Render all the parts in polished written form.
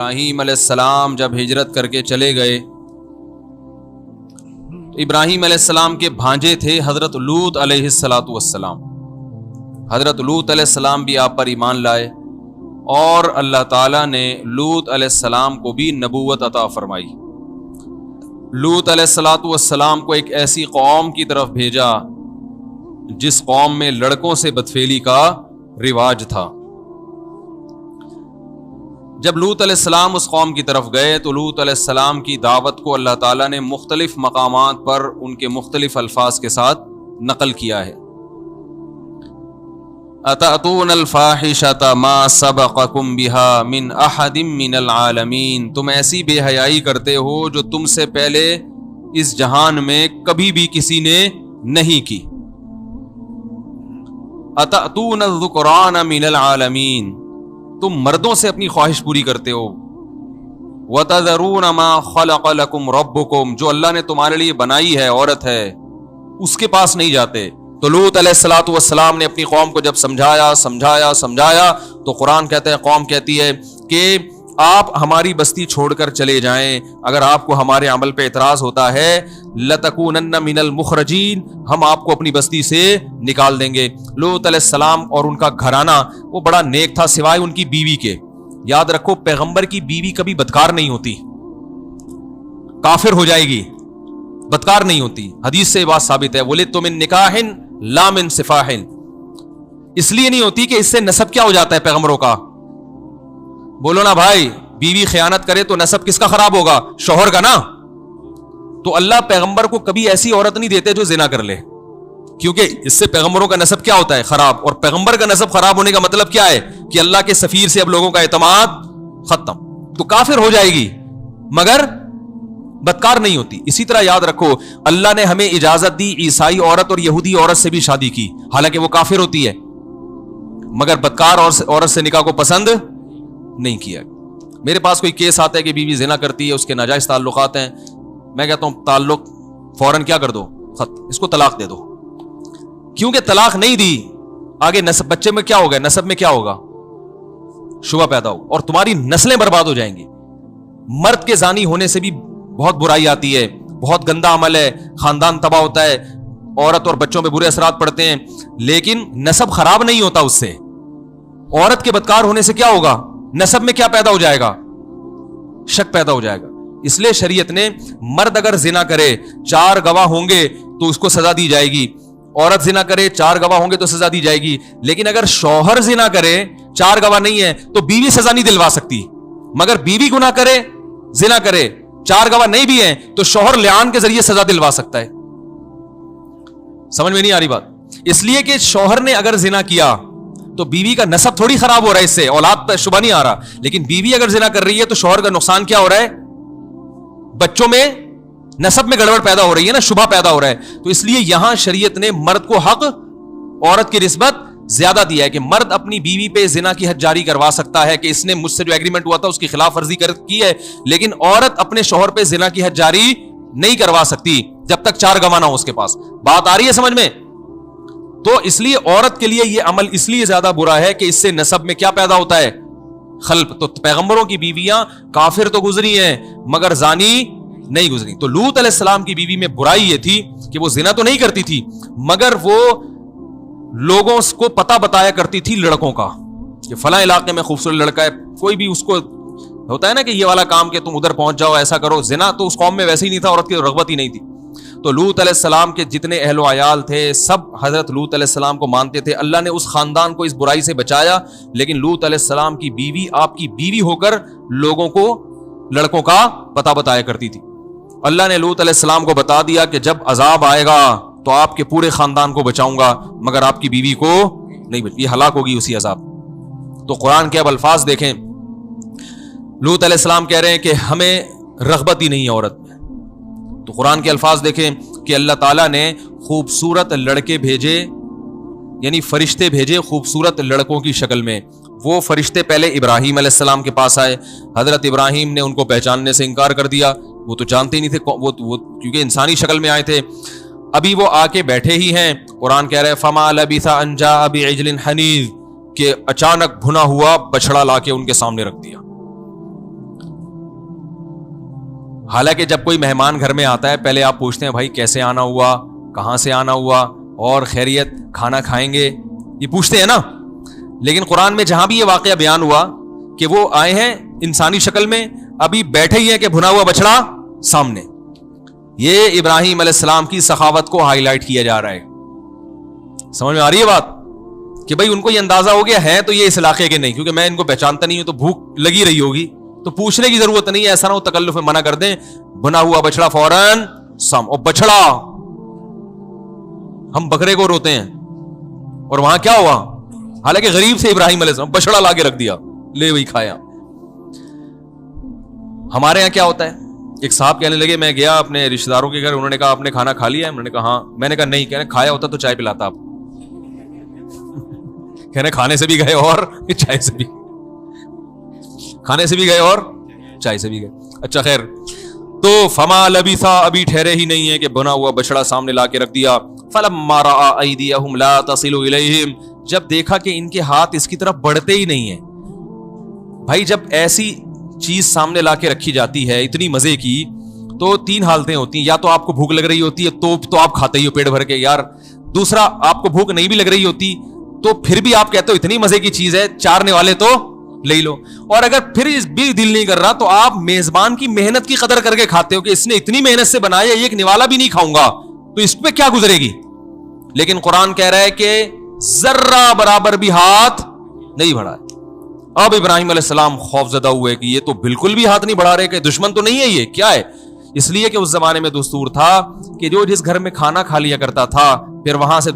ابراہیم علیہ السلام جب ہجرت کر کے چلے گئے تو ابراہیم علیہ السلام کے بھانجے تھے حضرت لوط علیہ السلام. حضرت لوط علیہ السلام بھی آپ پر ایمان لائے اور اللہ تعالیٰ نے لوط علیہ السلام کو بھی نبوت عطا فرمائی. لوط علیہ السلام کو ایک ایسی قوم کی طرف بھیجا جس قوم میں لڑکوں سے بدفعلی کا رواج تھا. جب لوط علیہ السلام اس قوم کی طرف گئے تو لوط علیہ السلام کی دعوت کو اللہ تعالیٰ نے مختلف مقامات پر ان کے مختلف الفاظ کے ساتھ نقل کیا ہے. اتأتون الفاحشۃ ما سبقکم بها من احد من العالمین، تم ایسی بے حیائی کرتے ہو جو تم سے پہلے اس جہان میں کبھی بھی کسی نے نہیں کی. اتأتون الذکران من العالمین، تم مردوں سے اپنی خواہش پوری کرتے ہو. وَتَذَرُونَ مَا خَلَقَ لَكُمْ رَبُّكُمْ، جو اللہ نے تمہارے لیے بنائی ہے عورت ہے اس کے پاس نہیں جاتے. تو لوط علیہ السلام نے اپنی قوم کو جب سمجھایا تو قرآن کہتا ہے، قوم کہتی ہے کہ آپ ہماری بستی چھوڑ کر چلے جائیں، اگر آپ کو ہمارے عمل پہ اعتراض ہوتا ہے لَتَكُونَنَّ مِنَ الْمُخْرَجِينَ، ہم آپ کو اپنی بستی سے نکال دیں گے. لوط علیہ السلام اور ان کا گھرانہ وہ بڑا نیک تھا سوائے ان کی بیوی کے. یاد رکھو پیغمبر کی بیوی کبھی بدکار نہیں ہوتی، کافر ہو جائے گی، بدکار نہیں ہوتی. حدیث سے یہ بات ثابت ہے، وَلِدتُّ مِن نِکَاحٍ لَا مِن صِفَاحٍ، اس لیے نہیں ہوتی کہ اس سے نسب کیا ہو جاتا ہے پیغمبروں کا. بولو نا بھائی، بیوی خیانت کرے تو نسب کس کا خراب ہوگا؟ شوہر کا نا. تو اللہ پیغمبر کو کبھی ایسی عورت نہیں دیتے جو زنا کر لے، کیونکہ اس سے پیغمبروں کا نسب کیا ہوتا ہے؟ خراب. اور پیغمبر کا نسب خراب ہونے کا مطلب کیا ہے؟ کہ اللہ کے سفیر سے اب لوگوں کا اعتماد ختم. تو کافر ہو جائے گی مگر بدکار نہیں ہوتی. اسی طرح یاد رکھو اللہ نے ہمیں اجازت دی عیسائی عورت اور یہودی عورت سے بھی شادی کی، حالانکہ وہ کافر ہوتی ہے، مگر بدکار عورت سے نکاح کو پسند نہیں کیا. میرے پاس کوئی کیس آتا ہے کہ بیوی زنا کرتی ہے، اس کے ناجائز تعلقات ہیں، میں کہتا ہوں تعلق فوراً کیا کر دو، اس کو طلاق دے دو. کیونکہ طلاق نہیں دی آگے نسب بچے میں کیا ہوگا، نسب میں کیا ہوگا؟ شبہ پیدا ہوگا اور تمہاری نسلیں برباد ہو جائیں گی. مرد کے زانی ہونے سے بھی بہت برائی آتی ہے، بہت گندا عمل ہے، خاندان تباہ ہوتا ہے، عورت اور بچوں پہ برے اثرات پڑتے ہیں، لیکن نسب خراب نہیں ہوتا اس سے. عورت کے بدکار ہونے سے کیا ہوگا؟ نسب میں کیا پیدا ہو جائے گا؟ شک پیدا ہو جائے گا. اس لیے شریعت نے مرد اگر زنا کرے 4 گواہ ہوں گے تو اس کو سزا دی جائے گی، عورت زنا کرے 4 گواہ ہوں گے تو سزا دی جائے گی. لیکن اگر شوہر زنا کرے 4 گواہ نہیں ہے تو بیوی سزا نہیں دلوا سکتی، مگر بیوی گناہ کرے زنا کرے 4 گواہ نہیں بھی ہیں تو شوہر لعان کے ذریعے سزا دلوا سکتا ہے. سمجھ میں نہیں آ رہی بات؟ اس لیے کہ شوہر نے اگر زنا کیا تو بیوی کا نسب تھوڑی خراب ہو رہا ہے، اس سے اولاد پر شبہ نہیں آ رہا، لیکن بیوی اگر زنا کر رہی ہے تو شوہر کا نقصان کیا ہو رہا ہے؟ بچوں میں نسب میں گڑبڑ پیدا ہو رہی ہے نا، شبہ پیدا ہو رہا ہے. تو اس لیے یہاں شریعت نے مرد کو حق عورت کی نسبت زیادہ دیا ہے کہ مرد اپنی بیوی پہ زنا کی حد جاری کروا سکتا ہے کہ اس نے مجھ سے جو ایگریمنٹ ہوا تھا اس کی خلاف ورزی کی ہے، لیکن عورت اپنے شوہر پہ زنا کی حد جاری نہیں کروا سکتی جب تک 4 گواہ نہ ہو اس کے پاس. بات آ رہی ہے سمجھ میں؟ تو اس لیے عورت کے لیے یہ عمل اس لیے زیادہ برا ہے کہ اس سے نسب میں کیا پیدا ہوتا ہے؟ خلف. تو پیغمبروں کی بیویاں کافر تو گزری ہیں مگر زانی نہیں گزری. تو لوط علیہ السلام کی بیوی میں برائی یہ تھی کہ وہ زنا تو نہیں کرتی تھی مگر وہ لوگوں کو پتہ بتایا کرتی تھی لڑکوں کا کہ فلاں علاقے میں خوبصورت لڑکا ہے. کوئی بھی اس کو ہوتا ہے نا کہ یہ والا کام کہ تم ادھر پہنچ جاؤ، ایسا کرو. زنا تو اس قوم میں ویسے ہی نہیں تھا، عورت کی رغبت ہی نہیں تھی. تو لوط علیہ السلام کے جتنے اہل و عیال تھے سب حضرت لوط علیہ السلام کو مانتے تھے. اللہ نے اس خاندان کو اس برائی سے بچایا، لیکن لوط علیہ السلام کی بیوی آپ کی بیوی ہو کر لوگوں کو لڑکوں کا پتہ بتایا کرتی تھی. اللہ نے لوط علیہ السلام کو بتا دیا کہ جب عذاب آئے گا تو آپ کے پورے خاندان کو بچاؤں گا مگر آپ کی بیوی کو نہیں یہ ہلاک ہوگی اسی عذاب. تو قرآن کے اب الفاظ دیکھیں، لوط علیہ السلام کہہ رہے ہیں کہ ہمیں رغبت ہی نہیں ہے عورت میں. تو قرآن کے الفاظ دیکھیں کہ اللہ تعالیٰ نے خوبصورت لڑکے بھیجے، یعنی فرشتے بھیجے خوبصورت لڑکوں کی شکل میں. وہ فرشتے پہلے ابراہیم علیہ السلام کے پاس آئے، حضرت ابراہیم نے ان کو پہچاننے سے انکار کر دیا، وہ تو جانتے ہی نہیں تھے، وہ کیونکہ انسانی شکل میں آئے تھے. ابھی وہ آ کے بیٹھے ہی ہیں، قرآن کہہ رہے فما لبث ان جاء بعجل حنیذ، کہ اچانک بھنا ہوا بچڑا لا کے ان کے سامنے رکھ دیا. حالانکہ جب کوئی مہمان گھر میں آتا ہے پہلے آپ پوچھتے ہیں بھائی کیسے آنا ہوا, کہاں سے آنا ہوا, اور خیریت, کھانا کھائیں گے, یہ پوچھتے ہیں نا. لیکن قرآن میں جہاں بھی یہ واقعہ بیان ہوا کہ وہ آئے ہیں انسانی شکل میں, ابھی بیٹھے ہی ہیں کہ بھنا ہوا بچڑا سامنے. یہ ابراہیم علیہ السلام کی سخاوت کو ہائی لائٹ کیا جا رہا ہے. سمجھ میں آ رہی ہے بات کہ بھائی ان کو یہ اندازہ ہو گیا ہے تو یہ اس علاقے کے نہیں, کیونکہ میں ان کو پہچانتا نہیں ہوں تو بھوک لگی رہی ہوگی, تو پوچھنے کی ضرورت نہیں ہے. ایسا نہ ہو تکلف میں منع کر دیں, بنا ہوا بچڑا فوراً سام. اور بچڑا, ہم بکرے کو روتے ہیں اور وہاں کیا ہوا, حالانکہ غریب سے ابراہیم علیہ السلام بچڑا لا کے رکھ دیا, لے وہی کھایا. ہمارے یہاں کیا ہوتا ہے, ایک صاحب کہنے لگے میں گیا اپنے رشتہ داروں کے گھر, انہوں نے کہا آپ نے کھانا کھا لیا ہے؟ میں نے کہا ہاں. میں نے کہا نہیں. کہنے کھایا ہوتا تو چائے پلاتا آپ. کہنے کھانے سے بھی گئے اور چائے سے بھی, کھانے سے بھی گئے اور چائے سے بھی گئے. اچھا خیر, تو فما لبثا, ابھی ٹھہرے ہی نہیں ہے کہ بنا ہوا بچڑا سامنے لا کے رکھ دیا. فلما رأى أيديهم لا تصل إليهم, جب دیکھا کہ ان کے ہاتھ اس کی طرف بڑھتے ہی نہیں ہیں. بھائی جب ایسی چیز سامنے لا کے رکھی جاتی ہے اتنی مزے کی, تو تین حالتیں ہوتی ہیں. یا تو آپ کو بھوک لگ رہی ہوتی ہے تو آپ کھاتے ہی ہو پیٹ بھر کے یار. دوسرا, آپ کو بھوک نہیں بھی لگ رہی ہوتی تو پھر بھی آپ کہتے ہو اتنی مزے کی چیز ہے, چارنے والے تو لے لو. اور اگر پھر بھی دل نہیں کر رہا تو آپ میزبان کی محنت کی قدر کر کے کھاتے ہو کہ اس نے اتنی محنت سے بنایا, ایک نوالا بھی نہیں کھاؤں گا تو اس پہ کیا گزرے گی. لیکن قرآن کہہ رہا ہے کہ ذرہ برابر بھی ہاتھ نہیں بڑھا. اب ابراہیم علیہ السلام خوف زدہ ہوئے کہ یہ تو بالکل بھی ہاتھ نہیں بڑھا رہے, کہ دشمن تو نہیں ہے, یہ کیا ہے. اس لیے کہ اس زمانے میں دستور تھا کہ جو جس گھر میں کھانا کھا لیا کرتا تھا پھر وہاں سے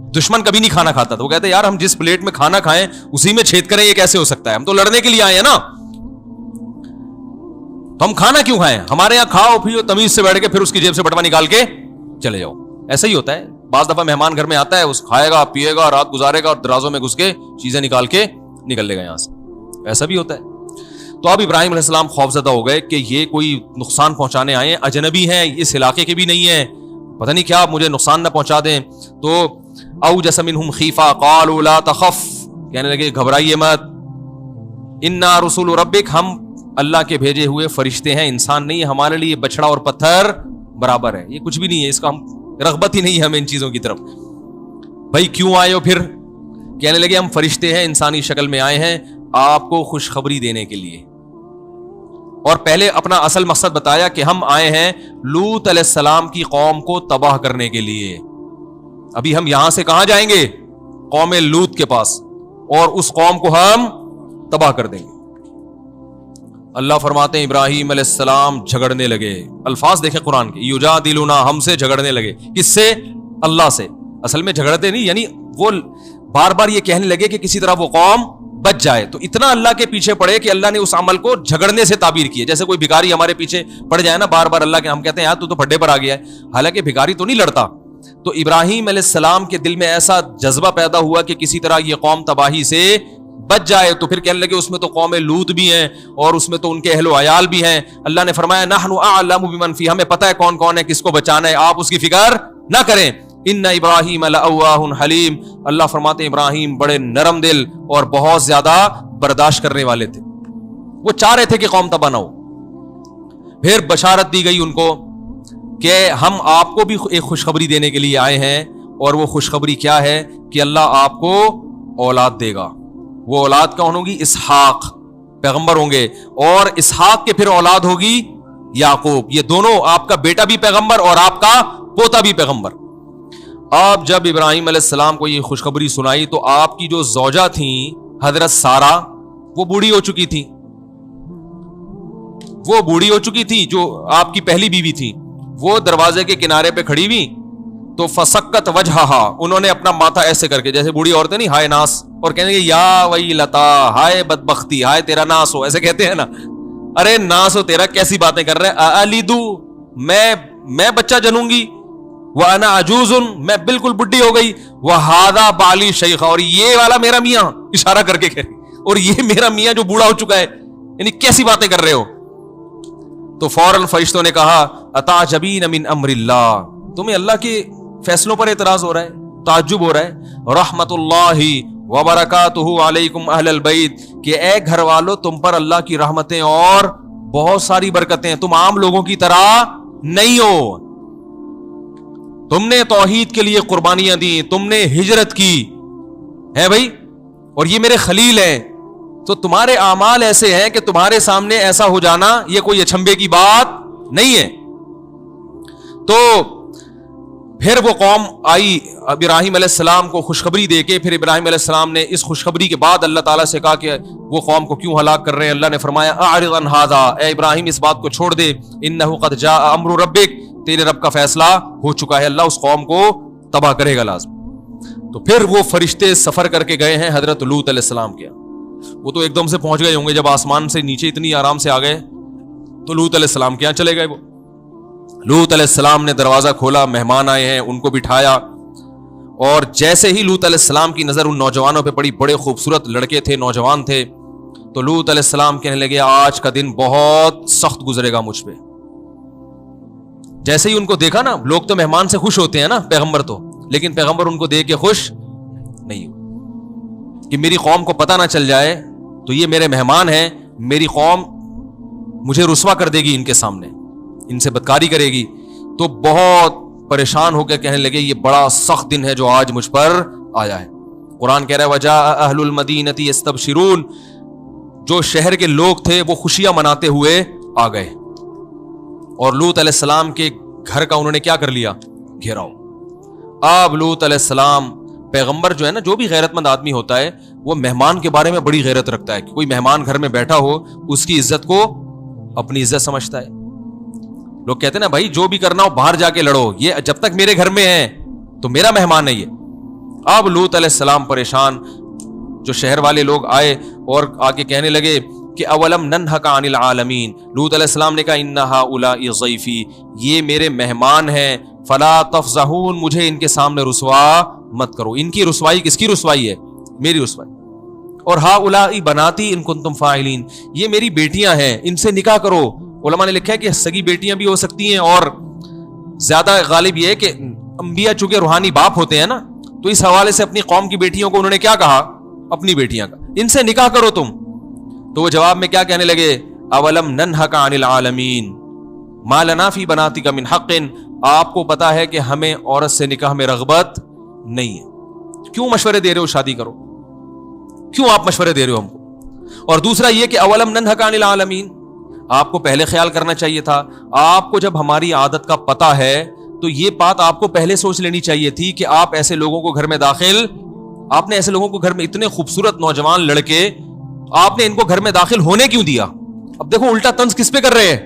دشمن کبھی نہیں کھانا کھاتا. تو وہ کہتے یار ہم جس پلیٹ میں کھانا کھائیں اسی میں چھید کریں, یہ کیسے ہو سکتا ہے, ہم تو لڑنے کے لیے آئے ہیں نا, ہم کھانا کیوں کھائیں, ہمارے یہاں کھاؤ پیو تمیز سے بیٹھ کے پھر اس کی جیب سے بٹوا نکال کے چلے جاؤ. ایسا ہی ہوتا ہے. بعض دفعہ مہمان گھر میں آتا ہے, اس کھائے گا پیے گا رات گزارے گا اور درازوں میں گھس کے چیزیں نکال کے نکل لے گا یہاں سے. ایسا بھی ہوتا ہے. تو اب ابراہیم علیہ السلام خوفزدہ ہو گئے کہ یہ کوئی نقصان پہنچانے آئے ہیں, اجنبی ہیں, اس علاقے کے بھی نہیں ہیں, پتہ نہیں کیا مجھے نقصان نہ پہنچا دیں. تو اوجس منہم خیفہ قالوا لا تخف, کہنے لگے گھبرائیے مت, انا رسول ربک, ہم اللہ کے بھیجے ہوئے فرشتے ہیں, انسان نہیں ہے, ہمارے لیے بچڑا اور پتھر برابر ہے, یہ کچھ بھی نہیں ہے, اس کا ہم رغبت ہی نہیں ہے ہمیں ان چیزوں کی طرف. بھائی کیوں آئے ہو پھر؟ کہنے لگے ہم فرشتے ہیں, انسانی شکل میں آئے ہیں آپ کو خوشخبری دینے کے لیے. اور پہلے اپنا اصل مقصد بتایا کہ ہم آئے ہیں لوط علیہ السلام کی قوم کو تباہ کرنے کے لیے. ابھی ہم یہاں سے کہاں جائیں گے؟ قوم لوط کے پاس, اور اس قوم کو ہم تباہ کر دیں گے. اللہ فرماتے ہیں ابراہیم علیہ السلام جھگڑنے لگے. الفاظ دیکھیں قرآن کے, یجادلونا, ہم سے جھگڑنے لگے. کس سے؟ اللہ سے. اصل میں جھگڑتے نہیں, یعنی وہ بار بار یہ کہنے لگے کہ کسی طرح وہ قوم بچ جائے. تو اتنا اللہ کے پیچھے پڑے کہ اللہ نے اس عمل کو جھگڑنے سے تعبیر کی. جیسے کوئی بھکاری ہمارے پیچھے پڑ جائے نا بار بار اللہ کے, ہم کہتے ہیں یار تو پھڈے پر آ گیا ہے, حالانکہ بھکاری تو نہیں لڑتا. تو ابراہیم علیہ السلام کے دل میں ایسا جذبہ پیدا ہوا کہ کسی طرح یہ قوم تباہی سے بچ جائے. تو پھر کہنے لگے اس میں تو قوم لوط بھی ہیں اور اس میں تو ان کے اہل و عیال بھی ہیں. اللہ نے فرمایا نحن اعلم بمن فی, ہمیں پتہ ہے کون کون ہے, کس کو بچانا ہے, آپ اس کی فکر نہ کریں. ان ابراہیم لأواہ حلیم, اللہ فرماتے ہیں ابراہیم بڑے نرم دل اور بہت زیادہ برداشت کرنے والے تھے. وہ چاہ رہے تھے کہ قوم تباہ نہ ہو. پھر بشارت دی گئی ان کو کہ ہم آپ کو بھی ایک خوشخبری دینے کے لیے آئے ہیں, اور وہ خوشخبری کیا ہے کہ اللہ آپ کو اولاد دے گا. وہ اولاد کون ہوگی؟ اسحاق, پیغمبر ہوں گے, اور اسحاق کے پھر اولاد ہوگی یعقوب. یہ دونوں, آپ کا بیٹا بھی پیغمبر اور آپ کا پوتا بھی پیغمبر. اب جب ابراہیم علیہ السلام کو یہ خوشخبری سنائی تو آپ کی جو زوجہ تھیں حضرت سارہ, وہ بوڑھی ہو چکی تھی. وہ بوڑھی ہو چکی تھی جو آپ کی پہلی بیوی تھی. وہ دروازے کے کنارے پہ کھڑی ہوئی تو فسکت وجہہا, انہوں نے اپنا ماتھا ایسے کر کے, جیسے بوڑھی عورتیں نہیں ہائے ناس, اور کہنے کہ یا ویلتا, ہائے بدبختی, ہائے تیرا ناس ہو, ایسے کہتے ہیں نا, ارے ناس ہو تیرا, کیسی باتیں کر رہے ہیں. الیدو, میں بچہ جنوں گی, وانا عجوز, میں بالکل بڈھی ہو گئی, وہذا بالی شیخ, اور یہ والا میرا میاں, اشارہ کر کے کہہ, اور یہ میرا میاں جو بوڑھا ہو چکا ہے, یعنی کیسی باتیں کر رہے ہو. تو فوراً فرشتوں نے کہا اتعجبین من امر اللہ, تمہیں اللہ کے فیصلوں پر اعتراض ہو رہا ہے, تعجب ہو رہا ہے. رحمت اللہ وبرکاتہ علیکم اہل البیت, کہ اے گھر والو تم پر اللہ کی رحمتیں اور بہت ساری برکتیں, تم عام لوگوں کی طرح نہیں ہو, تم نے توحید کے لیے قربانیاں دی, تم نے ہجرت کی ہے بھائی, اور یہ میرے خلیل ہیں, تو تمہارے اعمال ایسے ہیں کہ تمہارے سامنے ایسا ہو جانا یہ کوئی اچھمبے کی بات نہیں ہے. تو پھر وہ قوم آئی ابراہیم علیہ السلام کو خوشخبری دے کے, پھر ابراہیم علیہ السلام نے اس خوشخبری کے بعد اللہ تعالیٰ سے کہا کہ وہ قوم کو کیوں ہلاک کر رہے ہیں. اللہ نے فرمایا اعرض عن ھذا, اے ابراہیم اس بات کو چھوڑ دے, انہ قد جاء امر ربک, تیرے رب کا فیصلہ ہو چکا ہے, اللہ اس قوم کو تباہ کرے گا لازم. تو پھر وہ فرشتے سفر کر کے گئے ہیں حضرت لوط علیہ السلام کے, وہ تو ایک دم سے پہنچ گئے ہوں گے جب آسمان سے نیچے اتنی آرام سے آ گئے, تو لوط علیہ السلام کے یہاں چلے گئے. وہ لوط علیہ السلام نے دروازہ کھولا, مہمان آئے ہیں, ان کو بٹھایا, اور جیسے ہی لوط علیہ السلام کی نظر ان نوجوانوں پہ پڑی, بڑے خوبصورت لڑکے تھے, نوجوان تھے, تو لوط علیہ السلام کہنے لگے آج کا دن بہت سخت گزرے گا مجھ پہ. جیسے ہی ان کو دیکھا نا, لوگ تو مہمان سے خوش ہوتے ہیں نا, پیغمبر تو, لیکن پیغمبر ان کو دیکھ کے خوش نہیں ہو کہ میری قوم کو پتہ نہ چل جائے تو یہ میرے مہمان ہیں, میری قوم مجھے رسوا کر دے گی ان کے سامنے, ان سے بدکاری کرے گی. تو بہت پریشان ہو کے کہنے لگے یہ بڑا سخت دن ہے جو آج مجھ پر آیا ہے. قرآن کہہ رہا ہے وجاء اہل المدینۃ یستبشرون, جو شہر کے لوگ تھے وہ خوشیاں مناتے ہوئے آ گئے, اور لوط علیہ السلام کے گھر کا انہوں نے کیا کر لیا, گھیراؤ. اب لوط علیہ السلام پیغمبر جو ہے نا, جو بھی غیرت مند آدمی ہوتا ہے وہ مہمان کے بارے میں بڑی غیرت رکھتا ہے, کہ کوئی مہمان گھر میں بیٹھا ہو اس کی عزت کو اپنی عزت سمجھتا ہے. لوگ کہتے ہیں نا بھائی جو بھی کرنا ہو باہر جا کے لڑو, یہ جب تک میرے گھر میں ہے تو میرا مہمان ہے یہ. اب لوط علیہ السلام پریشان, جو شہر والے لوگ آئے اور آ کے کہنے لگے کہ اولم ننہک عن العالمین, لوط علیہ السلام نے کہا ان ہؤلاء ضیفی, یہ میرے مہمان ہیں, فلا تفضحون, مجھے ان کے سامنے رسوا مت کرو. ان کی رسوائی کس کی رسوائی ہے, میری رسوائی. اور ہؤلاء بناتی ان کنتم فاعلین, یہ میری بیٹیاں ہیں, ان سے نکاح کرو. علماء نے لکھا ہے کہ سگی بیٹیاں بھی ہو سکتی ہیں, اور زیادہ غالب یہ ہے کہ انبیاء چونکہ روحانی باپ ہوتے ہیں نا, تو اس حوالے سے اپنی قوم کی بیٹیوں کو انہوں نے کیا کہا, اپنی بیٹیاں کا, ان سے نکاح کرو تم. تو وہ جواب میں کیا کہنے لگے, اولم ننہک عن العالمین ما لنا فی بناتک من حق, آپ کو پتا ہے کہ ہمیں عورت سے نکاح میں رغبت نہیں ہے, کیوں مشورے دے رہے ہو شادی کرو, کیوں آپ مشورے دے رہے ہو ہم کو. اور دوسرا یہ کہ اولم ننہک عن العالمین, آپ کو پہلے خیال کرنا چاہیے تھا, آپ کو جب ہماری عادت کا پتہ ہے تو یہ بات آپ کو پہلے سوچ لینی چاہیے تھی کہ آپ ایسے لوگوں کو گھر میں داخل, آپ نے ایسے لوگوں کو گھر میں, اتنے خوبصورت نوجوان لڑکے آپ نے ان کو گھر میں داخل ہونے کیوں دیا. اب دیکھو الٹا طنز کس پہ کر رہے ہیں,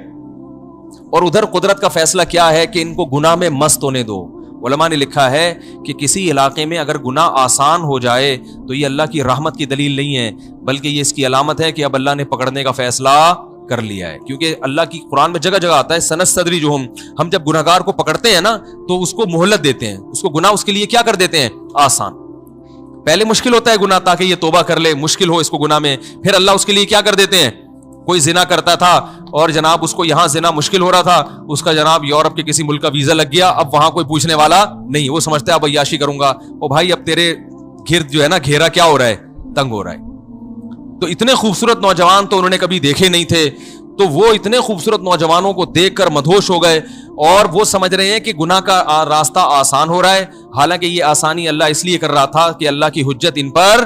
اور ادھر قدرت کا فیصلہ کیا ہے کہ ان کو گناہ میں مست ہونے دو. علماء نے لکھا ہے کہ کسی علاقے میں اگر گناہ آسان ہو جائے تو یہ اللہ کی رحمت کی دلیل نہیں ہے, بلکہ یہ اس کی علامت ہے کہ اب اللہ نے پکڑنے کا فیصلہ کر لیا ہے. کیونکہ اللہ کی قرآن میں جگہ جگہ آتا ہے سنستدرجہم, ہم جب گناہگار کو پکڑتے ہیں نا تو اس کو مہلت دیتے ہیں, اس کو گناہ اس کے لیے کیا کر دیتے ہیں, آسان. پہلے مشکل ہوتا ہے گناہ تاکہ یہ توبہ کر لے, مشکل ہو اس کو گناہ میں, پھر اللہ اس کے لیے کیا کر دیتے ہیں, کوئی زنا کرتا تھا اور جناب اس کو یہاں زنا مشکل ہو رہا تھا, اس کا جناب یورپ کے کسی ملک کا ویزا لگ گیا, اب وہاں کوئی پوچھنے والا نہیں, وہ سمجھتا ہے اب عیاشی کروں گا, او بھائی اب تیرے گرد جو ہے نا گھیرا کیا ہو رہا ہے, تنگ ہو رہا ہے. تو اتنے خوبصورت نوجوان تو انہوں نے کبھی دیکھے نہیں تھے, تو وہ اتنے خوبصورت نوجوانوں کو دیکھ کر مدہوش ہو گئے, اور وہ سمجھ رہے ہیں کہ گناہ کا راستہ آسان ہو رہا ہے, حالانکہ یہ آسانی اللہ اس لیے کر رہا تھا کہ اللہ کی حجت ان پر,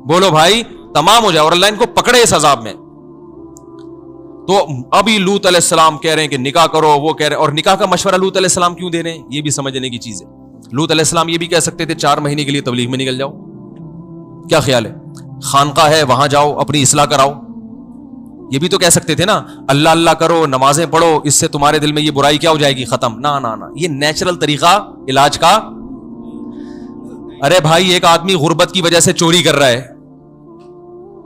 بولو بھائی, تمام ہو جائے اور اللہ ان کو پکڑے اس عذاب میں. تو ابھی لوط علیہ السلام کہہ رہے ہیں کہ نکاح کرو, وہ کہہ رہے ہیں, اور نکاح کا مشورہ لوط علیہ السلام کیوں دے رہے ہیں, یہ بھی سمجھنے کی چیز ہے. لوط علیہ السلام یہ بھی کہہ سکتے تھے 4 مہینے کے لیے تبلیغ میں نکل جاؤ, کیا خیال ہے, خانقاہ ہے وہاں جاؤ اپنی اصلاح کراؤ, یہ بھی تو کہہ سکتے تھے نا, اللہ اللہ کرو, نمازیں پڑھو, اس سے تمہارے دل میں یہ برائی کیا ہو جائے گی, ختم. نہ نہ نہ, یہ نیچرل طریقہ علاج کا. ارے بھائی ایک آدمی غربت کی وجہ سے چوری کر رہا ہے,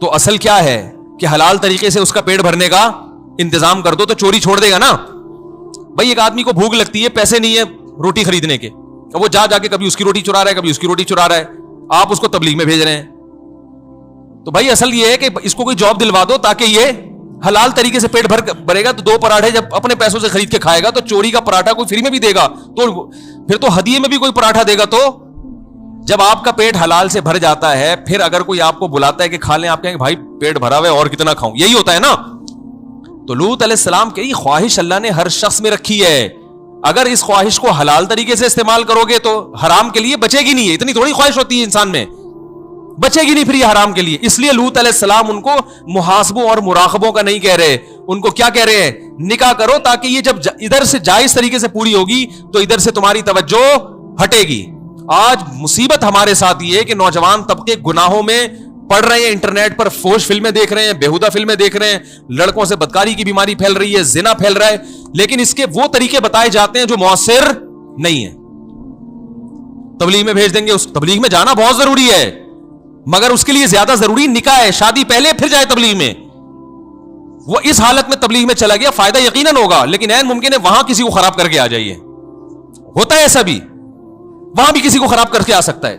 تو اصل کیا ہے کہ حلال طریقے سے اس کا پیٹ بھرنے کا انتظام کر دو تو چوری چھوڑ دے گا نا. بھائی ایک آدمی کو بھوک لگتی ہے, پیسے نہیں ہے روٹی خریدنے کے, وہ جا کے کبھی اس کی روٹی چرا رہا ہے, کبھی اس کی روٹی چرا رہا ہے, آپ اس کو تبلیغ میں بھیج رہے ہیں. تو بھائی اصل یہ ہے کہ اس کو کوئی جاب دلوا دو تاکہ یہ حلال طریقے سے پیٹ بھرے گا, تو 2 پراٹھے جب اپنے پیسوں سے خرید کے کھائے گا تو چوری کا پراٹھا کوئی فری میں بھی دے گا, تو پھر تو ہدیے میں بھی کوئی پراٹھا دے گا. تو جب آپ کا پیٹ حلال سے بھر جاتا ہے, پھر اگر کوئی آپ کو بلاتا ہے کہ کھا لیں, آپ کہیں گے بھائی پیٹ بھرا ہوا ہے اور کتنا کھاؤں, یہی ہوتا ہے نا. تو لوط علیہ السلام کی خواہش اللہ نے ہر شخص میں رکھی ہے. اگر اس خواہش کو حلال طریقے سے استعمال کرو گے تو حرام کے لیے بچے گی نہیں ہے. اتنی تھوڑی خواہش ہوتی ہے انسان میں, بچے گی نہیں پھر یہ حرام کے لیے. اس لیے لوط علیہ السلام ان کو محاسبوں اور مراقبوں کا نہیں کہہ رہے, ان کو کیا کہہ رہے ہیں, نکاح کرو, تاکہ یہ جب ادھر سے جائز طریقے سے پوری ہوگی تو ادھر سے تمہاری توجہ ہٹے گی. آج مصیبت ہمارے ساتھ یہ ہے کہ نوجوان طبقے گناہوں میں پڑھ رہے ہیں, انٹرنیٹ پر فوش فلمیں دیکھ رہے ہیں, بیہودہ فلمیں دیکھ رہے ہیں, لڑکوں سے بدکاری کی بیماری پھیل رہی ہے, زنا پھیل رہا ہے, لیکن اس کے وہ طریقے بتائے جاتے ہیں جو مؤثر نہیں ہیں. تبلیغ میں بھیج دیں گے, اس تبلیغ میں جانا بہت ضروری ہے, مگر اس کے لیے زیادہ ضروری نکاح ہے, شادی پہلے پھر جائے تبلیغ میں. وہ اس حالت میں تبلیغ میں چلا گیا, فائدہ یقیناً ہوگا, لیکن عین ممکن ہے وہاں کسی کو خراب کر کے آ جائیے. ہوتا ہے ایسا بھی, وہاں بھی کسی کو خراب کر کے آ سکتا ہے.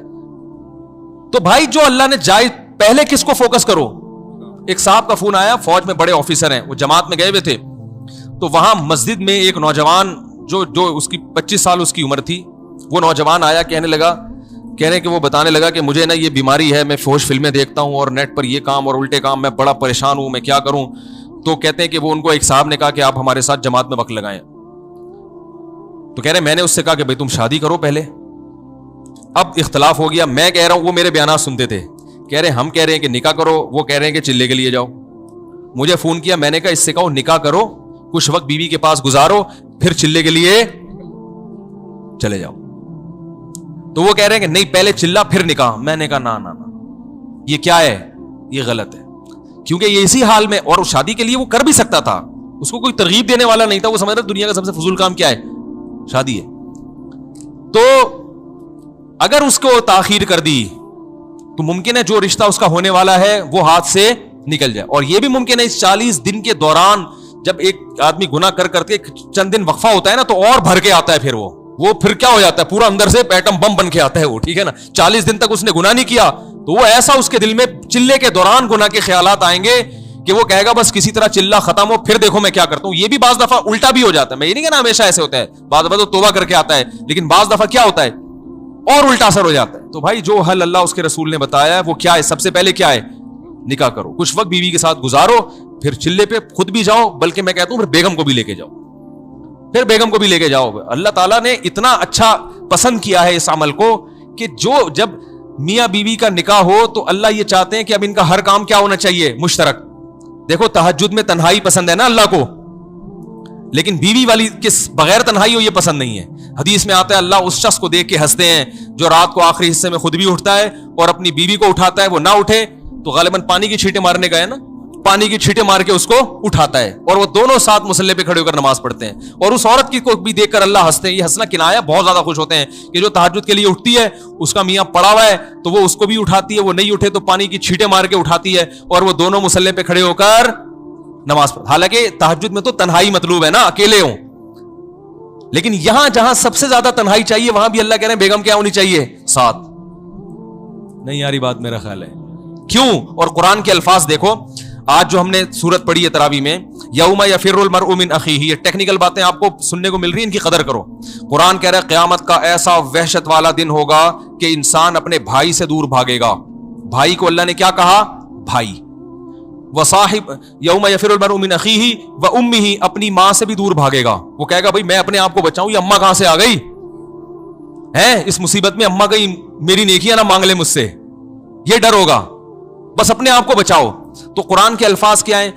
تو بھائی جو اللہ نے جائز, پہلے کس کو فوکس کرو. ایک صاحب کا فون آیا, فوج میں بڑے آفیسر ہیں, وہ جماعت میں گئے ہوئے تھے, تو وہاں مسجد میں ایک نوجوان جو اس کی 25 سال اس کی عمر تھی, وہ نوجوان آیا, کہنے کہ وہ بتانے لگا کہ مجھے نا یہ بیماری ہے, میں فوش فلمیں دیکھتا ہوں اور نیٹ پر یہ کام اور الٹے کام, میں بڑا پریشان ہوں, میں کیا کروں. تو کہتے ہیں کہ وہ ان کو ایک صاحب نے کہا کہ آپ ہمارے ساتھ جماعت میں وقت لگائیں. تو کہہ رہے میں نے اس سے کہا کہ بھائی تم شادی کرو پہلے. اب اختلاف ہو گیا, میں کہہ رہا ہوں, وہ میرے بیانات سنتے تھے, کہہ رہے ہم کہہ رہے ہیں کہ نکاح کرو, وہ کہہ رہے ہیں کہ چلے کے لیے جاؤ. مجھے فون کیا, میں نے کہا اس سے کہو نکاح کرو, کچھ وقت بیوی کے پاس گزارو, پھر چلے کے لیے چلے جاؤ. تو وہ کہہ رہے ہیں کہ نہیں پہلے چلا پھر نکاح. میں نے کہا نا یہ کیا ہے, یہ غلط ہے, کیونکہ یہ اسی حال میں, اور شادی کے لیے وہ کر بھی سکتا تھا, اس کو کوئی ترغیب دینے والا نہیں تھا, وہ سمجھ رہا دنیا کا سب سے فضول کام کیا ہے, شادی ہے. تو اگر اس کو تاخیر کر دی تو ممکن ہے جو رشتہ اس کا ہونے والا ہے وہ ہاتھ سے نکل جائے. اور یہ بھی ممکن ہے اس 40 دن کے دوران جب ایک آدمی گناہ کر کے چند دن وقفہ ہوتا ہے نا, تو اور بھر کے آتا ہے, پھر وہ پھر کیا ہو جاتا ہے, پورا اندر سے ایٹم بم بن کے آتا ہے وہ, ٹھیک ہے نا. 40 دن تک اس نے گناہ نہیں کیا, تو وہ ایسا اس کے دل میں چلے کے دوران گناہ کے خیالات آئیں گے کہ وہ کہے گا بس کسی طرح چلا ختم ہو, پھر دیکھو میں کیا کرتا ہوں. یہ بھی بعض دفعہ الٹا بھی ہو جاتا ہے, میں یہ نہیں کہنا ہمیشہ ایسے ہوتا ہے, بعض دفعہ تو توبہ کر کے آتا ہے, لیکن بعض دفعہ کیا ہوتا ہے اور الٹا اثر ہو جاتا ہے. تو بھائی جو حل اللہ اس کے رسول نے بتایا ہے وہ کیا ہے, سب سے پہلے کیا ہے, نکاح کرو, کچھ وقت بیوی کے ساتھ گزارو, پھر چلے پہ خود بھی جاؤ, بلکہ میں کہتا ہوں پھر بیگم کو بھی لے کے جاؤ, پھر بیگم کو بھی لے کے جاؤ. اللہ تعالیٰ نے اتنا اچھا پسند کیا ہے اس عمل کو کہ جب میاں بیوی کا نکاح ہو تو اللہ یہ چاہتے ہیں کہ اب ان کا ہر کام کیا ہونا چاہیے, مشترک. دیکھو تہجد میں تنہائی پسند ہے نا اللہ کو, لیکن بیوی والی کس بغیر تنہائی ہو یہ پسند نہیں ہے. حدیث میں آتا ہے اللہ اس شخص کو دیکھ کے ہنستے ہیں جو رات کو آخری حصے میں خود بھی اٹھتا ہے اور اپنی بیوی کو اٹھاتا ہے, وہ نہ اٹھے تو غالباً پانی کی چھینٹیں مارنے کا ہے نا, پانی کی چھینٹیں مار کے اس کو اٹھاتا ہے, اور وہ دونوں ساتھ مصلی پہ کھڑے ہو کر نماز پڑھتے ہیں. اور اس عورت کی کو بھی دیکھ کر اللہ ہنستے ہیں. یہ ہنسنا کنایا, بہت زیادہ خوش ہوتے ہیں کہ جو تہجد کے لیے اٹھتی ہے, اس کا میاں پڑا ہوا ہے تو وہ اس کو بھی اٹھاتی ہے, وہ نہیں اٹھے تو پانی کی چھینٹیں مار کے اٹھاتی ہے, اور وہ دونوں مصلی پہ کھڑے ہو کر نماز پڑھ. حالانکہ تہجد میں تو تنہائی مطلوب ہے نا, اکیلے ہوں, لیکن یہاں جہاں سب سے زیادہ تنہائی چاہیے وہاں بھی اللہ کہہ رہے ہیں بیگم کیا ہونی چاہیے, ساتھ. نہیں یاری بات میرا خیال ہے, کیوں؟ اور قرآن کے الفاظ دیکھو, آج جو ہم نے سورت پڑھی ہے تراویح میں, یوم یفر المرء من اخیہ, یہ ٹیکنیکل باتیں آپ کو سننے کو مل رہی ہیں, ان کی قدر کرو. قرآن کہہ رہا ہے قیامت کا ایسا وحشت والا دن ہوگا کہ انسان اپنے بھائی سے دور بھاگے گا. بھائی کو اللہ نے کیا کہا, بھائی. وصاحب یوم یفر المرء من اخیہ وامہ, اپنی ماں سے بھی دور بھاگے گا. وہ کہے گا بھائی میں اپنے آپ کو بچاؤں, یہ اماں کہاں سے آ گئی ہے, اس مصیبت میں اماں کہیں میری نیکیاں نہ مانگ لے مجھ سے, یہ ڈر ہوگا, بس اپنے آپ کو بچاؤ. تو قرآن کے الفاظ کیا ہیں,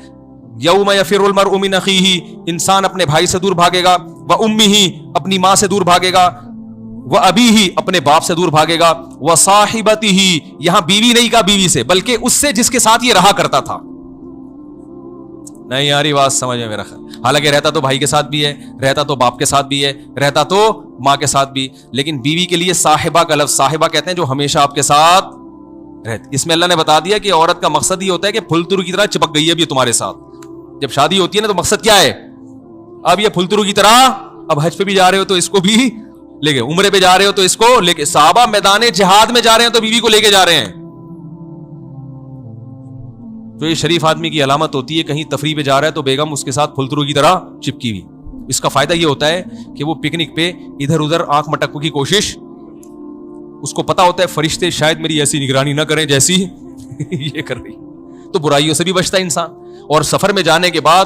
یوم یفر المرء من اخیہ, انسان اپنے بھائی سے دور بھاگے گا, وامہ, اپنی ماں سے دور بھاگے گا, وابیہ, اپنے باپ سے دور بھاگے گا, وصاحبتہ, یہاں بیوی نہیں کہا بیوی سے, بلکہ اس سے جس کے ساتھ یہ رہا کرتا تھا. نہیں یاری بات سمجھ میں میرا خیال, حالانکہ رہتا تو بھائی کے ساتھ بھی ہے, رہتا تو باپ کے ساتھ بھی ہے, رہتا تو ماں کے ساتھ بھی, لیکن بیوی کے لیے صاحبہ کا لفظ, صاحبہ کہتے ہیں جو ہمیشہ آپ کے ساتھ رہتی. اس میں اللہ نے بتا دیا کہ عورت کا مقصد یہ ہوتا ہے کہ پھلترو کی طرح چپک گئی ہے اب یہ تمہارے ساتھ. جب شادی ہوتی ہے نا تو مقصد کیا ہے, اب یہ پھلترو کی طرح, اب حج پہ بھی جا رہے ہو تو اس کو بھی لے کے, عمرے پہ جا رہے ہو تو اس کو لے کے, صحابہ میدان جہاد میں جا رہے ہیں تو بیوی کو لے کے جا رہے ہیں. تو یہ شریف آدمی کی علامت ہوتی ہے, کہیں تفریح پہ جا رہا ہے تو بیگم اس کے ساتھ پھلترو کی طرح چپکی ہوئی. اس کا فائدہ یہ ہوتا ہے کہ وہ پکنک پہ ادھر ادھر آنکھ مٹکنے کی کوشش, اس کو پتا ہوتا ہے فرشتے شاید میری ایسی نگرانی نہ کریں جیسی یہ کر رہی, تو برائیوں سے بھی بچتا ہے انسان. اور سفر میں جانے کے بعد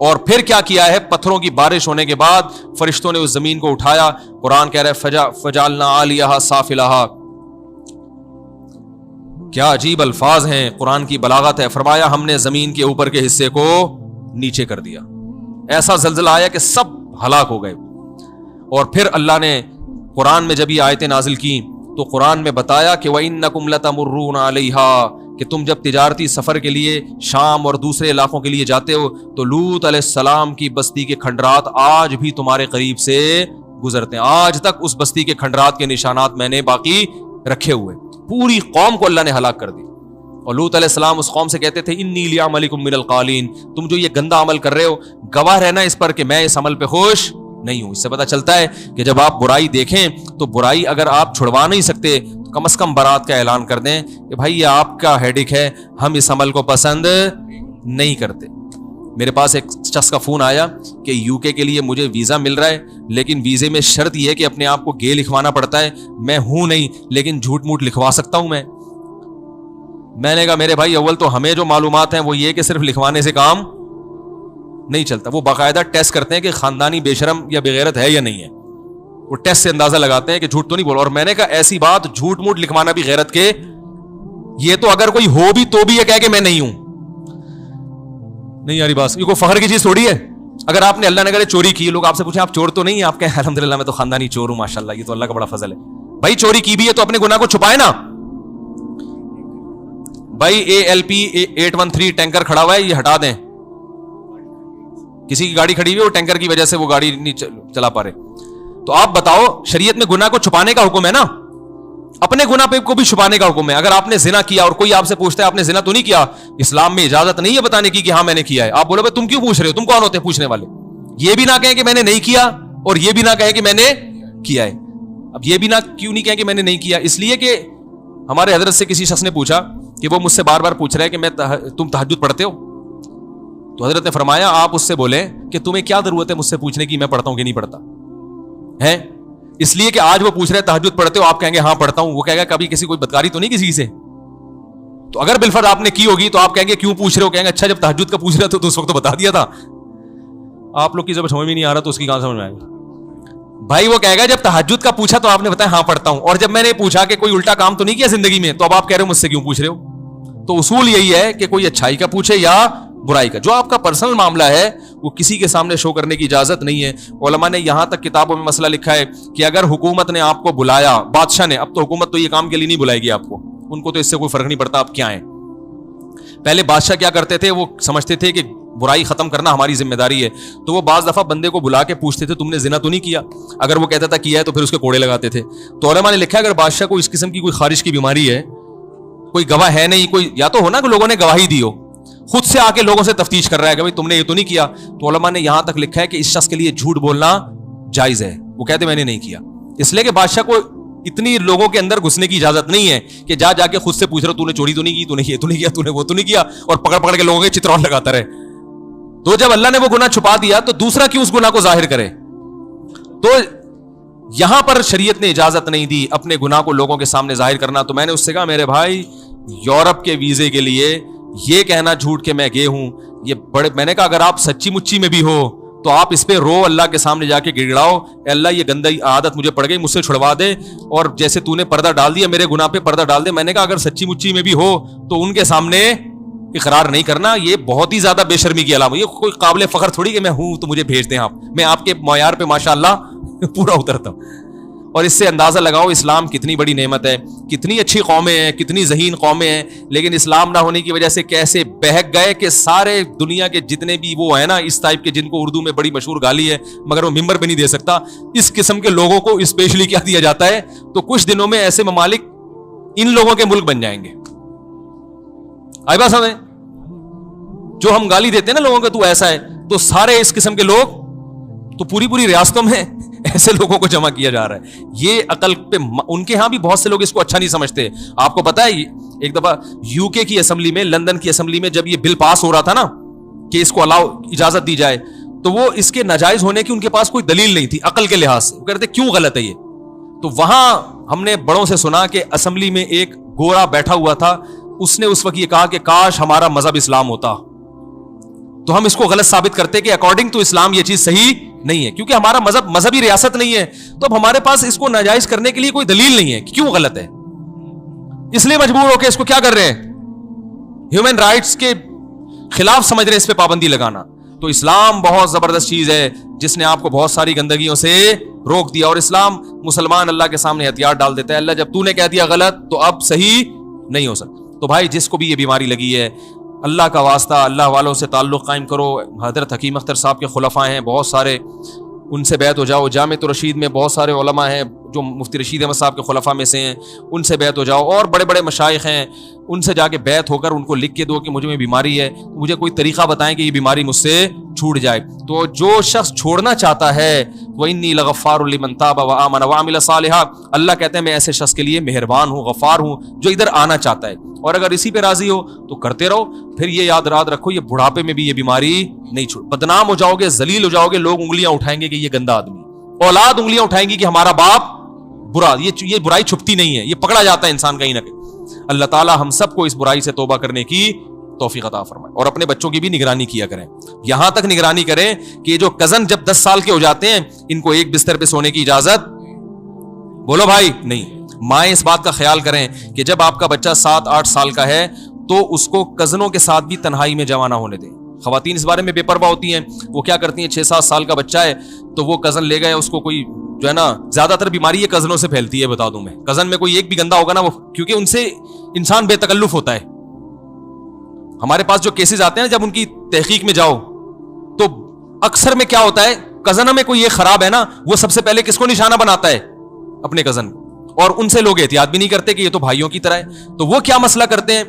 اور پھر کیا کیا ہے, پتھروں کی بارش ہونے کے بعد فرشتوں نے اس زمین کو اٹھایا. قرآن کہہ رہا ہے فجعلنا عالیہا سافلہا. کیا عجیب الفاظ ہیں, قرآن کی بلاغت ہے. فرمایا ہم نے زمین کے اوپر کے حصے کو نیچے کر دیا, ایسا زلزلہ آیا کہ سب ہلاک ہو گئے. اور پھر اللہ نے قرآن میں جب یہ آیتیں نازل کی تو قرآن میں بتایا کہ وَإِنَّكُمْ لَتَمُرُّونَ عَلَيْهَا, کہ تم جب تجارتی سفر کے لیے شام اور دوسرے علاقوں کے لیے جاتے ہو تو لوط علیہ السلام کی بستی کے کھنڈرات آج بھی تمہارے قریب سے گزرتے ہیں. آج تک اس بستی کے کھنڈرات کے نشانات میں نے باقی رکھے ہوئے. پوری قوم کو اللہ نے ہلاک کر دی. اور لوط علیہ السلام اس قوم سے کہتے تھے انی لعملکم من القالین, تم جو یہ گندا عمل کر رہے ہو گواہ رہنا اس پر کہ میں اس عمل پہ خوش نہیں ہوں. اس سے پتہ چلتا ہے کہ جب آپ برائی دیکھیں تو برائی اگر آپ چھڑوا نہیں سکتے تو کم از کم برات کا اعلان کر دیں کہ بھائی یہ آپ کا ہیڈک ہے, ہم اس عمل کو پسند نہیں کرتے. میرے پاس ایک شخص کا فون آیا کہ یو کے لیے مجھے ویزا مل رہا ہے, لیکن ویزے میں شرط یہ ہے کہ اپنے آپ کو گے لکھوانا پڑتا ہے. میں ہوں نہیں لیکن جھوٹ موٹ لکھوا سکتا ہوں. میں نے کہا میرے بھائی اول تو ہمیں جو معلومات ہیں وہ یہ کہ صرف لکھوانے سے کام نہیں چلتا. وہ باقاعدہ ٹیسٹ کرتے ہیں کہ خاندانی بے شرم یا بغیرت ہے یا نہیں ہے. وہ ٹیسٹ سے اندازہ لگاتے ہیں کہ جھوٹ تو نہیں بول. اور میں نے کہا ایسی بات جھوٹ موٹ لکھوانا بھی غیرت کے, یہ تو اگر کوئی ہو بھی تو بھی یہ کہے کہ میں نہیں ہوں. نہیں یاری بات, یہ کوئی فخر کی چیز تھوڑی ہے. اگر آپ نے اللہ نے کرے چوری کی, لوگ آپ سے پوچھیں آپ چور تو نہیں ہیں, آپ کہیں الحمدللہ میں تو خاندانی چور ہوں ماشاءاللہ, یہ تو اللہ کا بڑا فضل ہے. بھائی چوری کی بھی ہے تو اپنے گناہ کو چھپائے نا. بھائی ALP 813 ٹینکر کھڑا ہوا ہے, یہ ہٹا دیں. کسی کی گاڑی کھڑی ہوئی ہے, وہ ٹینکر کی وجہ سے وہ گاڑی نہیں چلا پا رہے. تو آپ بتاؤ, شریعت میں گناہ کو چھپانے کا حکم ہے نا, اپنے گناہ پہ کو بھی چھپانے کا حکم ہے. اگر آپ نے زنا کیا اور کوئی آپ سے پوچھتا ہے آپ نے زنا تو نہیں کیا, اسلام میں اجازت نہیں ہے بتانے کی کہ ہاں میں نے کیا ہے. آپ بولو بھائی تم کیوں پوچھ رہے ہو, تم کون ہوتے ہیں پوچھنے والے. یہ بھی نہ کہیں کہ میں نے نہیں کیا اور یہ بھی نہ کہیں کہ میں نے کیا ہے. اب یہ بھی نہ کیوں نہیں کہیں کہ میں نے نہیں کیا, اس لیے کہ ہمارے حضرت سے کسی شخص نے پوچھا کہ وہ مجھ سے بار بار پوچھ رہا ہے کہ تم تہجد پڑھتے ہو. تو حضرت نے فرمایا آپ اس سے بولیں کہ تمہیں کیا ضرورت ہے مجھ سے پوچھنے کی میں پڑھتا ہوں کہ نہیں پڑھتا ہے. اس لیے کہ آج وہ پوچھ رہے ہیں تہجد پڑھتے ہو, آپ کہیں گے ہاں پڑھتا ہوں. وہ کہے گا کبھی کسی کوئی بدکاری تو نہیں کسی سے. تو اگر بالفرض آپ نے کی ہوگی تو آپ کہیں گے کیوں پوچھ رہے ہو, کہیں گے اچھا جب تہجد کا پوچھ رہے تو اس وقت تو بتا دیا تھا. آپ لوگ کی جب سمجھ میں نہیں آ رہا تو اس کی کہاں سمجھ میں آئے گا. بھائی وہ کہے گا جب تہجد کا پوچھا تو آپ نے بتایا ہاں پڑھتا ہوں, اور جب میں نے پوچھا کہ کوئی الٹا کام تو نہیں کیا زندگی میں, تو اب آپ کہہ رہے ہو مجھ سے کیوں پوچھ رہے ہو. تو اصول یہی ہے کہ کوئی اچھائی کا پوچھے یا برائی کا. جو آپ کا پرسنل معاملہ ہے وہ کسی کے سامنے شو کرنے کی اجازت نہیں ہے. علماء نے یہاں تک کتابوں میں مسئلہ لکھا ہے کہ اگر حکومت نے آپ کو بلایا, بادشاہ نے, اب تو حکومت تو یہ کام کے لیے نہیں بلائے گی آپ کو, ان کو تو اس سے کوئی فرق نہیں پڑتا آپ کیا ہیں. پہلے بادشاہ کیا کرتے تھے, وہ سمجھتے تھے کہ برائی ختم کرنا ہماری ذمہ داری ہے, تو وہ بعض دفعہ بندے کو بلا کے پوچھتے تھے تم نے زنا تو نہیں کیا. اگر وہ کہتا تھا کیا ہے تو پھر اس کے کوڑے لگاتے تھے. تو علماء نے لکھا ہے اگر بادشاہ کو اس قسم کی کوئی خارش کی بیماری ہے, کوئی گواہ ہے نہیں, کوئی یا تو ہونا کہ لوگوں نے گواہی دی ہو, خود سے آ کے لوگوں سے تفتیش کر رہا ہے کہ بھائی تم نے یہ تو نہیں کیا, تو علماء نے یہاں تک لکھا ہے کہ اس شخص کے لیے جھوٹ بولنا جائز ہے. وہ کہتے میں نے نہیں کیا, اس لیے کہ بادشاہ کو اتنی لوگوں کے اندر گھسنے کی اجازت نہیں ہے کہ جا کے خود سے پوچھ رہا تو نے چوری تو نہیں کی, تو نے یہ تو نہیں کیا, تو نے وہ تو نہیں کیا, اور پکڑ کے لوگوں کے چترول لگاتا رہے. تو جب اللہ نے وہ گناہ چھپا دیا تو دوسرا کیوں اس گناہ کو ظاہر کرے. تو یہاں پر شریعت نے اجازت نہیں دی اپنے گناہ کو لوگوں کے سامنے ظاہر کرنا. تو میں نے اس سے کہا میرے بھائی یورپ کے ویزے کے لیے یہ کہنا جھوٹ کہ میں گئے ہوں, یہ بڑے, میں نے کہا اگر آپ سچی مچی میں بھی ہو تو آپ اس پہ رو, اللہ کے سامنے جا کے گڑگڑاؤ, اے اللہ یہ گندی عادت مجھے پڑ گئی, مجھ سے چھڑوا دے, اور جیسے تو نے پردہ ڈال دیا میرے گناہ پہ پردہ ڈال دے. میں نے کہا اگر سچی مچی میں بھی ہو تو ان کے سامنے اقرار نہیں کرنا, یہ بہت ہی زیادہ بے شرمی کی علامت. یہ کوئی قابل فخر تھوڑی کہ میں ہوں تو مجھے بھیج دیں آپ, میں آپ کے معیار پہ ماشاءاللہ پورا اترتا ہوں. اور اس سے اندازہ لگاؤ اسلام کتنی بڑی نعمت ہے, کتنی اچھی قومیں ہیں, کتنی ذہین قومیں ہیں, لیکن اسلام نہ ہونے کی وجہ سے کیسے بہک گئے کہ سارے دنیا کے جتنے بھی وہ ہیں نا اس ٹائپ کے, جن کو اردو میں بڑی مشہور گالی ہے مگر وہ ممبر پہ نہیں دے سکتا, اس قسم کے لوگوں کو اسپیشلی کیا دیا جاتا ہے. تو کچھ دنوں میں ایسے ممالک ان لوگوں کے ملک بن جائیں گے. آئی بات سمجھ, جو ہم گالی دیتے ہیں نا لوگوں کو تو ایسا ہے, تو سارے اس قسم کے لوگ تو پوری ریاستوں میں ایسے لوگوں کو جمع کیا جا رہا ہے. یہ عقل پہ ان کے ہاں بھی بہت سے لوگ اس کو اچھا نہیں سمجھتے. آپ کو پتا ہے ایک دفعہ UK کی اسمبلی میں, لندن کی اسمبلی میں جب یہ بل پاس ہو رہا تھا نا کہ اس کو اجازت دی جائے, تو وہ اس کے ناجائز ہونے کی ان کے پاس کوئی دلیل نہیں تھی عقل کے لحاظ سے. وہ کہتے کیوں غلط ہے یہ. تو وہاں ہم نے بڑوں سے سنا کہ اسمبلی میں ایک گورا بیٹھا ہوا تھا, اس نے اس وقت یہ کہا کہ کاش ہمارا مذہب اسلام ہوتا. تو ہم اس کو غلط ثابت کرتے کہ اکارڈنگ ٹو اسلام یہ چیز صحیح نہیں ہے, کیونکہ ہمارا مذہب مذہبی ریاست نہیں ہے, تو اب ہمارے پاس اس کو ناجائز کرنے کے لیے کوئی دلیل نہیں ہے کہ کیوں غلط ہے, اس لیے مجبور ہو کے اس کو کیا کر رہے ہیں, ہیومن رائٹس کے خلاف سمجھ رہے ہیں اس پہ پابندی لگانا. تو اسلام بہت زبردست چیز ہے جس نے آپ کو بہت ساری گندگیوں سے روک دیا, اور اسلام مسلمان اللہ کے سامنے ہتھیار ڈال دیتا ہے, اللہ جب تو نے کہہ دیا غلط تو اب صحیح نہیں ہو سکتا. تو بھائی جس کو بھی یہ بیماری لگی ہے, اللہ کا واسطہ اللہ والوں سے تعلق قائم کرو. حضرت حکیم اختر صاحب کے خلفاء ہیں بہت سارے, ان سے بیعت ہو جاؤ. جامع رشید میں بہت سارے علماء ہیں جو مفتی رشید احمد صاحب کے خلفاء میں سے ہیں, ان سے بیعت ہو جاؤ. اور بڑے بڑے مشائخ ہیں, ان سے جا کے بیعت ہو کر ان کو لکھ کے دو کہ مجھے میں بیماری ہے, مجھے کوئی طریقہ بتائیں کہ یہ بیماری مجھ سے چھوٹ جائے. تو جو شخص چھوڑنا چاہتا ہے وَإِنِّي لَغَفَّارٌ لِمَن تَابَ وَآمَنَ وَعَمِلَ صَالِحًا, اللہ کہتے ہیں میں ایسے شخص کے لیے مہربان ہوں, غفار ہوں, جو ادھر آنا چاہتا ہے. اور اگر اسی پہ راضی ہو تو کرتے رہو. پھر یہ یاد رکھو یہ بڑھاپے میں بھی یہ بیماری نہیں چھوٹ. بدنام ہو جاؤ گے, ذلیل ہو جاؤ گے, لوگ انگلیاں اٹھائیں گے کہ یہ گندا آدمی, اولاد انگلیاں اٹھائیں گی کہ ہمارا باپ برا. یہ برائی چھپتی نہیں ہے, یہ پکڑا جاتا ہے انسان کہیں نہ کہیں. اللہ تعالی ہم سب کو اس برائی سے توبہ کرنے کی توفیق عطا فرمائے, اور اپنے بچوں کی بھی نگرانی کیا کریں. یہاں تک نگرانی کریں کہ یہ جو کزن جب 10 سال کے ہو جاتے ہیں ان کو ایک بستر پہ سونے کی اجازت, بولو بھائی, نہیں. مائیں اس بات کا خیال کریں کہ جب آپ کا بچہ 7-8 سال کا ہے تو اس کو کزنوں کے ساتھ بھی تنہائی میں جمع نہ ہونے دیں. خواتین اس بارے میں بے پرواہ ہوتی ہیں, وہ کیا کرتی ہیں 6-7 سال کا بچہ ہے تو وہ کزن لے گئے, اس کو کوئی جو ہے نا, زیادہ تر بیماری یہ کزنوں سے پھیلتی ہے, بتا دوں میں. کزن میں کوئی ایک بھی گندا ہوگا نا, وہ کیونکہ ان سے انسان بے تکلف ہوتا ہے. ہمارے پاس جو کیسز آتے ہیں جب ان کی تحقیق میں جاؤ تو اکثر میں کیا ہوتا ہے, کزن میں کوئی یہ خراب ہے نا, وہ سب سے پہلے کس کو نشانہ بناتا ہے, اپنے کزن کو. اور ان سے لوگ احتیاط بھی نہیں کرتے کہ یہ تو بھائیوں کی طرح ہے. تو وہ کیا مسئلہ کرتے ہیں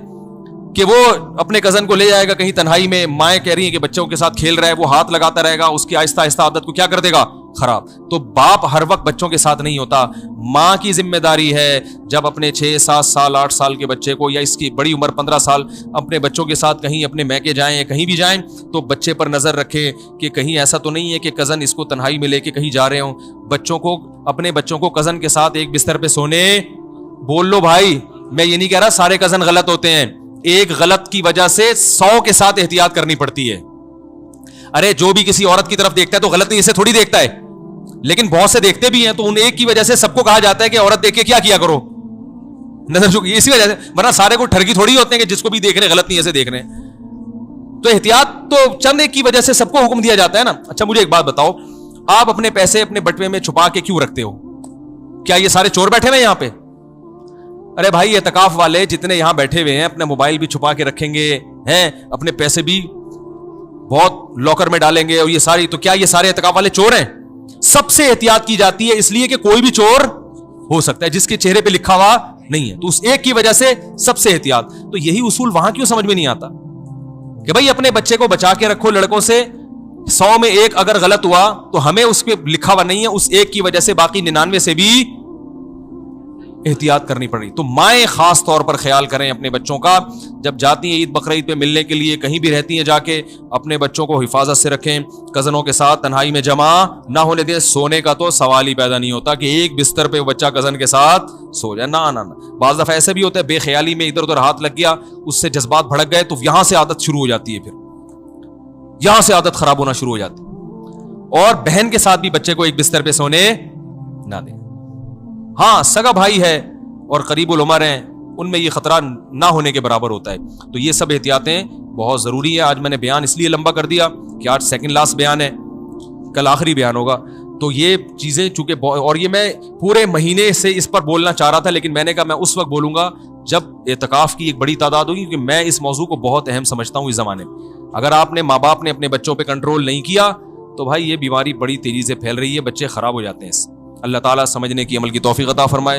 کہ وہ اپنے کزن کو لے جائے گا کہیں تنہائی میں, مائیں کہہ رہی ہیں کہ بچوں کے ساتھ کھیل رہا ہے, وہ ہاتھ لگاتا رہے گا, اس کی آہستہ آہستہ عادت کو کیا کر دے گا, خراب. تو باپ ہر وقت بچوں کے ساتھ نہیں ہوتا, ماں کی ذمہ داری ہے جب اپنے 6-7 سال 8 سال کے بچے کو, یا اس کی بڑی عمر 15 سال, اپنے بچوں کے ساتھ کہیں اپنے میکے جائیں یا کہیں بھی جائیں تو بچے پر نظر رکھیں کہ کہیں ایسا تو نہیں ہے کہ کزن اس کو تنہائی میں لے کے کہیں جا رہے ہوں. بچوں کو, اپنے بچوں کو کزن کے ساتھ ایک بستر پہ سونے بول لو. بھائی میں یہ نہیں کہہ رہا سارے کزن غلط ہوتے ہیں, ایک غلط کی وجہ سے 100 کے ساتھ احتیاط کرنی پڑتی ہے. ارے جو بھی کسی عورت کی طرف دیکھتا ہے تو غلط نہیں اسے تھوڑی دیکھتا ہے, لیکن بہت سے دیکھتے بھی ہیں, تو ان ایک کی وجہ سے سب کو کہا جاتا ہے کہ عورت دیکھ کے کیا کرو, نظر جھکی, اسی وجہ سے. ورنہ سارے کو ٹھرکی تھوڑی ہوتے ہیں کہ جس کو بھی دیکھ رہے غلط نہیں ایسے دیکھ رہے ہیں. تو احتیاط تو چند ایک کی وجہ سے سب کو حکم دیا جاتا ہے نا. اچھا مجھے ایک بات بتاؤ, آپ اپنے پیسے اپنے بٹوے میں چھپا کے کیوں رکھتے ہو؟ کیا یہ سارے چور بیٹھے ہوئے یہاں پہ؟ ارے بھائی اعتکاف والے جتنے یہاں بیٹھے ہوئے ہیں اپنا موبائل بھی چھپا کے رکھیں گے ہیں, اپنے پیسے بھی بہت لاکر میں ڈالیں گے, اور یہ ساری, تو کیا یہ سارے اعتکاف والے چور ہیں؟ سب سے احتیاط کی جاتی ہے, اس لیے کہ کوئی بھی چور ہو سکتا ہے جس کے چہرے پہ لکھا ہوا نہیں ہے, تو اس ایک کی وجہ سے سب سے احتیاط. تو یہی اصول وہاں کیوں سمجھ میں نہیں آتا کہ بھائی اپنے بچے کو بچا کے رکھو لڑکوں سے, 100 میں ایک اگر غلط ہوا تو ہمیں اس پہ لکھا ہوا نہیں ہے, اس ایک کی وجہ سے باقی 99 سے بھی احتیاط کرنی پڑ رہی. تو مائیں خاص طور پر خیال کریں اپنے بچوں کا, جب جاتی ہیں عید بقرعید پہ ملنے کے لیے, کہیں بھی رہتی ہیں جا کے, اپنے بچوں کو حفاظت سے رکھیں, کزنوں کے ساتھ تنہائی میں جمع نہ ہونے دیں. سونے کا تو سوال ہی پیدا نہیں ہوتا کہ ایک بستر پہ بچہ کزن کے ساتھ سو جائے, نہ. بعض دفعہ ایسے بھی ہوتا ہے بے خیالی میں ادھر ادھر ہاتھ لگ گیا, اس سے جذبات بھڑک گئے, تو یہاں سے عادت شروع ہو جاتی ہے, پھر یہاں سے عادت خراب ہونا شروع ہو جاتی ہے. اور بہن کے ساتھ بھی بچے کو ایک بستر پہ سونے نہ دیں. ہاں سگا بھائی ہے اور قریب العمر ہیں, ان میں یہ خطرہ نہ ہونے کے برابر ہوتا ہے. تو یہ سب احتیاطیں بہت ضروری ہے. آج میں نے بیان اس لیے لمبا کر دیا کہ آج سیکنڈ لاسٹ بیان ہے, کل آخری بیان ہوگا. تو یہ چیزیں چونکہ, اور یہ میں پورے مہینے سے اس پر بولنا چاہ رہا تھا, لیکن میں نے کہا میں اس وقت بولوں گا جب اعتکاف کی ایک بڑی تعداد ہوگی, کیونکہ میں اس موضوع کو بہت اہم سمجھتا ہوں اس زمانے میں. اگر آپ نے, ماں باپ نے اپنے بچوں پہ کنٹرول نہیں کیا تو بھائی یہ بیماری بڑی تیزی سے پھیل رہی ہے, بچے خراب ہو جاتے ہیں. اللہ تعالیٰ سمجھنے کی, عمل کی توفیق عطا فرمائے.